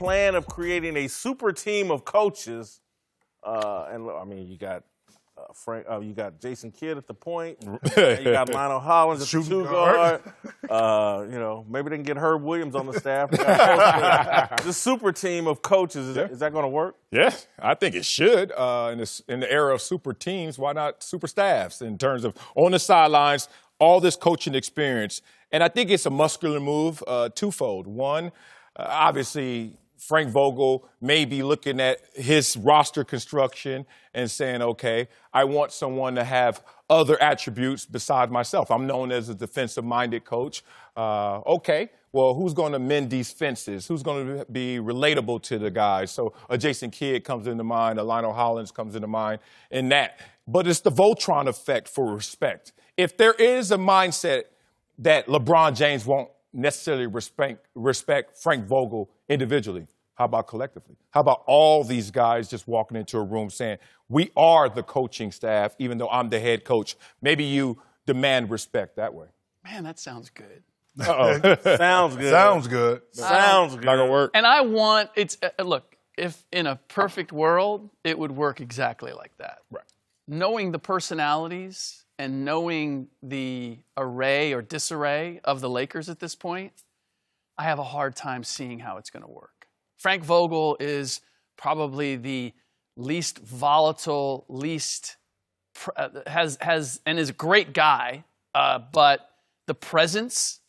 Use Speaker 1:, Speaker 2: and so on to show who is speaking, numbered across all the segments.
Speaker 1: plan of creating a super team of coaches, and I mean, you got you got Jason Kidd at the point, you got Lionel Hollins at the two guard. Maybe they can get Herb Williams on the staff. The super team of coaches, is that going to work?
Speaker 2: Yes, I think it should. In the era of super teams, why not super staffs in terms of on the sidelines, all this coaching experience? And I think it's a muscular move, twofold. One, obviously, Frank Vogel may be looking at his roster construction and saying, okay, I want someone to have other attributes besides myself. I'm known as a defensive-minded coach. Okay, well, who's going to mend these fences? Who's going to be relatable to the guys? So a Jason Kidd comes into mind, a Lionel Hollins comes into mind in that. But it's the Voltron effect for respect. If there is a mindset that LeBron James won't necessarily respect Frank Vogel individually, how about collectively? How about all these guys just walking into a room saying, we are the coaching staff, even though I'm the head coach? Maybe you demand respect that way.
Speaker 3: Man, that sounds good.
Speaker 1: Sounds good.
Speaker 4: Sounds good.
Speaker 1: Sounds good.
Speaker 2: Not going to work.
Speaker 3: And I want, look, if in a perfect world, it would work exactly like that.
Speaker 2: Right.
Speaker 3: Knowing the personalities and knowing the array or disarray of the Lakers at this point, I have a hard time seeing how it's going to work. Frank Vogel is probably the least volatile, and is a great guy, but the presence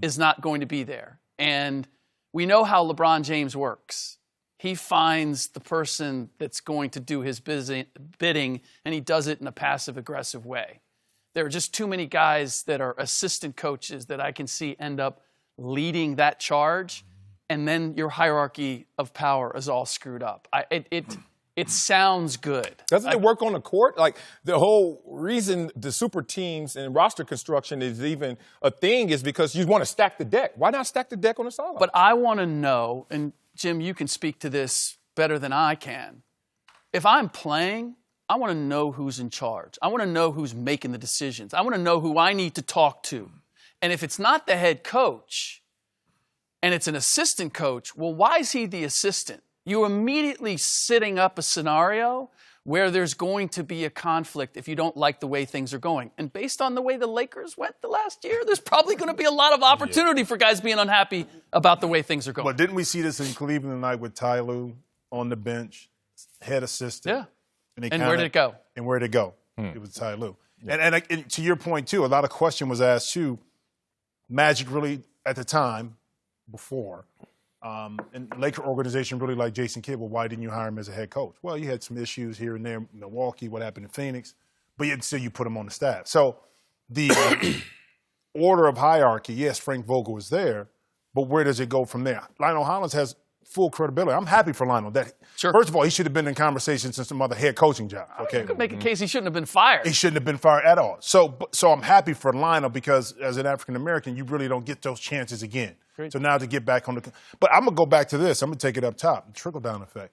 Speaker 3: is not going to be there. And we know how LeBron James works. He finds the person that's going to do his bidding, and he does it in a passive-aggressive way. There are just too many guys that are assistant coaches that I can see end up leading that charge, and then your hierarchy of power is all screwed up. It sounds good.
Speaker 2: Doesn't it work on the court? Like, the whole reason the super teams and roster construction is even a thing is because you want to stack the deck. Why not stack the deck on the sideline?
Speaker 3: But I want to know, and Jim, you can speak to this better than I can. If I'm playing, I want to know who's in charge. I want to know who's making the decisions. I want to know who I need to talk to. And if it's not the head coach and it's an assistant coach, well, why is he the assistant? You're immediately setting up a scenario where there's going to be a conflict if you don't like the way things are going. And based on the way the Lakers went the last year, there's probably going to be a lot of opportunity for guys being unhappy about the way things are going.
Speaker 4: But didn't we see this in Cleveland tonight with Ty Lue on the bench, head assistant?
Speaker 3: Yeah. And where did it go?
Speaker 4: And where did it go? It was Ty Lue. Yeah. And to your point, too, a lot of question was asked, too. Magic really, at the time, before, and Laker organization really liked Jason Kidd. Well, why didn't you hire him as a head coach? Well, you had some issues here and there in Milwaukee, what happened in Phoenix, but yet still you put him on the staff. So the order of hierarchy, yes, Frank Vogel is there, but where does it go from there? Lionel Hollins has full credibility. I'm happy for Lionel. First of all, he should have been in conversations in some other head coaching job. Okay,
Speaker 3: you could make a case he shouldn't have been fired.
Speaker 4: He shouldn't have been fired at all. So I'm happy for Lionel because as an African American, you really don't get those chances again.
Speaker 3: Great.
Speaker 4: So now to get back on but I'm gonna go back to this. I'm gonna take it up top. The trickle down effect.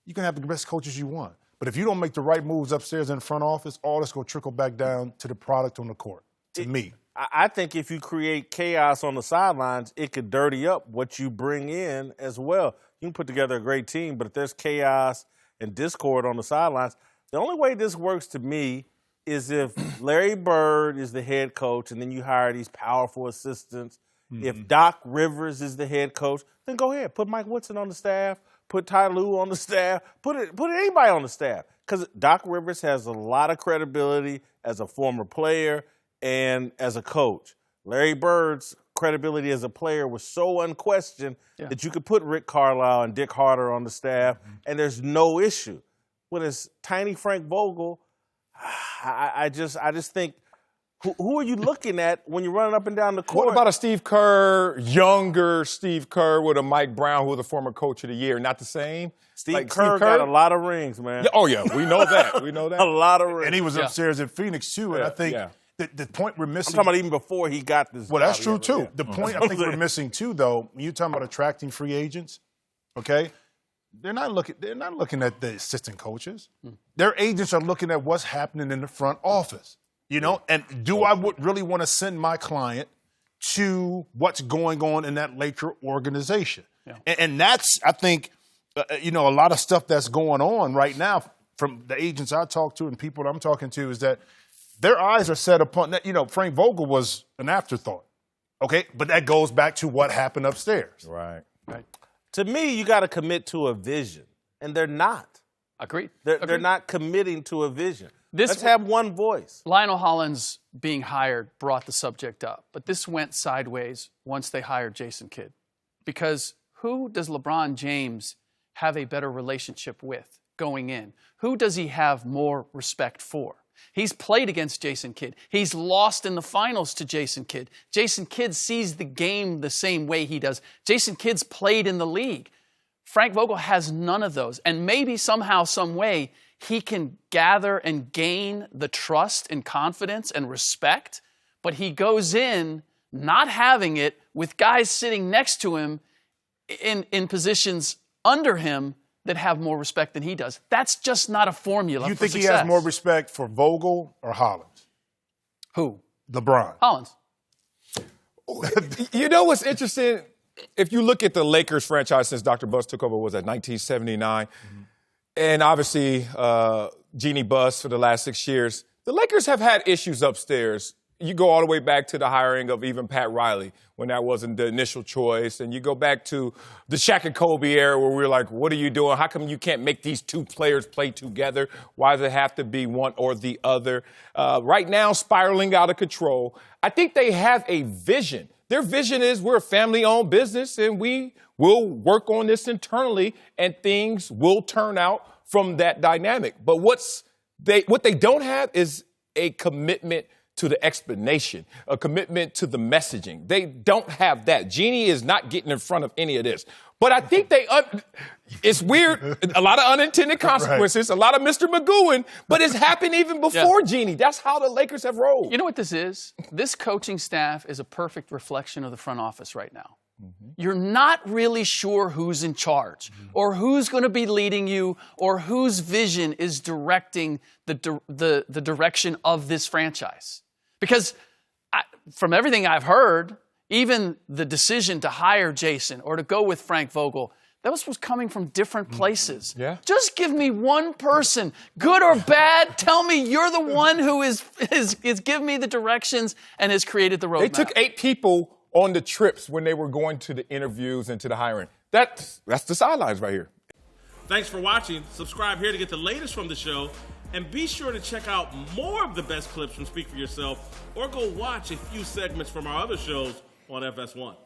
Speaker 4: You can have the best coaches you want, but if you don't make the right moves upstairs in the front office, all that's gonna trickle back down to the product on the court. To me.
Speaker 1: I think if you create chaos on the sidelines, it could dirty up what you bring in as well. You can put together a great team, but if there's chaos and discord on the sidelines, the only way this works to me is if Larry Bird is the head coach and then you hire these powerful assistants. Mm-hmm. If Doc Rivers is the head coach, then go ahead. Put Mike Woodson on the staff. Put Ty Lue on the staff. Put anybody on the staff. Because Doc Rivers has a lot of credibility as a former player and as a coach. Larry Bird's credibility as a player was so unquestioned that you could put Rick Carlisle and Dick Harder on the staff, and there's no issue. When it's tiny Frank Vogel, I just think, who are you looking at when you're running up and down the court?
Speaker 2: What about a Steve Kerr, younger Steve Kerr with a Mike Brown, who was a former coach of the year? Not the same?
Speaker 1: Steve Kerr got a lot of rings, man.
Speaker 2: Yeah, oh, yeah, we know that. We know that.
Speaker 1: A lot of rings.
Speaker 4: And he was upstairs in Phoenix, too, and I think the point we're missing.
Speaker 1: I'm talking about even before he got this.
Speaker 4: Well, that's true, too. Yeah. The point I think we're missing, too, though, when you're talking about attracting free agents, okay, they're not looking at the assistant coaches. Their agents are looking at what's happening in the front office. You know, and do I really want to send my client to what's going on in that Laker organization?
Speaker 3: Yeah.
Speaker 4: And that's, I think, a lot of stuff that's going on right now from the agents I talk to and people that I'm talking to is that their eyes are set upon that. Frank Vogel was an afterthought. Okay, but that goes back to what happened upstairs.
Speaker 2: Right.
Speaker 1: To me, you got to commit to a vision, and they're not.
Speaker 3: Agreed.
Speaker 1: They're not committing to a vision. Let's have one voice.
Speaker 3: Lionel Hollins being hired brought the subject up, but this went sideways once they hired Jason Kidd. Because who does LeBron James have a better relationship with going in? Who does he have more respect for? He's played against Jason Kidd. He's lost in the finals to Jason Kidd. Jason Kidd sees the game the same way he does. Jason Kidd's played in the league. Frank Vogel has none of those. And maybe somehow, some way, he can gather and gain the trust and confidence and respect, but he goes in not having it with guys sitting next to him in positions under him that have more respect than he does. That's just not a formula
Speaker 4: You
Speaker 3: for
Speaker 4: think
Speaker 3: success.
Speaker 4: he has more respect for Vogel or Hollins?
Speaker 3: Who?
Speaker 4: LeBron.
Speaker 3: Hollins.
Speaker 2: You know what's interesting? If you look at the Lakers franchise since Dr. Buss took over, was that 1979? And obviously, Jeannie Buss for the last 6 years. The Lakers have had issues upstairs. You go all the way back to the hiring of even Pat Riley when that wasn't the initial choice. And you go back to the Shaq and Kobe era where we were like, what are you doing? How come you can't make these two players play together? Why does it have to be one or the other? Right now, spiraling out of control. I think they have a vision. Their vision is we're a family-owned business and we will work on this internally and things will turn out from that dynamic. But what they don't have is a commitment to the explanation, a commitment to the messaging. They don't have that. Jeannie is not getting in front of any of this. But I think it's weird, a lot of unintended consequences, a lot of Mr. Magooing, but it's happened even before Jeannie. That's how the Lakers have rolled.
Speaker 3: You know what this is? This coaching staff is a perfect reflection of the front office right now. You're not really sure who's in charge or who's going to be leading you or whose vision is directing the direction of this franchise. Because from everything I've heard, even the decision to hire Jason or to go with Frank Vogel, that was coming from different places.
Speaker 2: Yeah.
Speaker 3: Just give me one person, good or bad. Tell me you're the one who is giving me the directions and has created the roadmap.
Speaker 2: They took 8 people on the trips when they were going to the interviews and to the hiring. That's the sidelines right here.
Speaker 1: Thanks for watching. Subscribe here to get the latest from the show. And be sure to check out more of the best clips from Speak For Yourself or go watch a few segments from our other shows on FS1.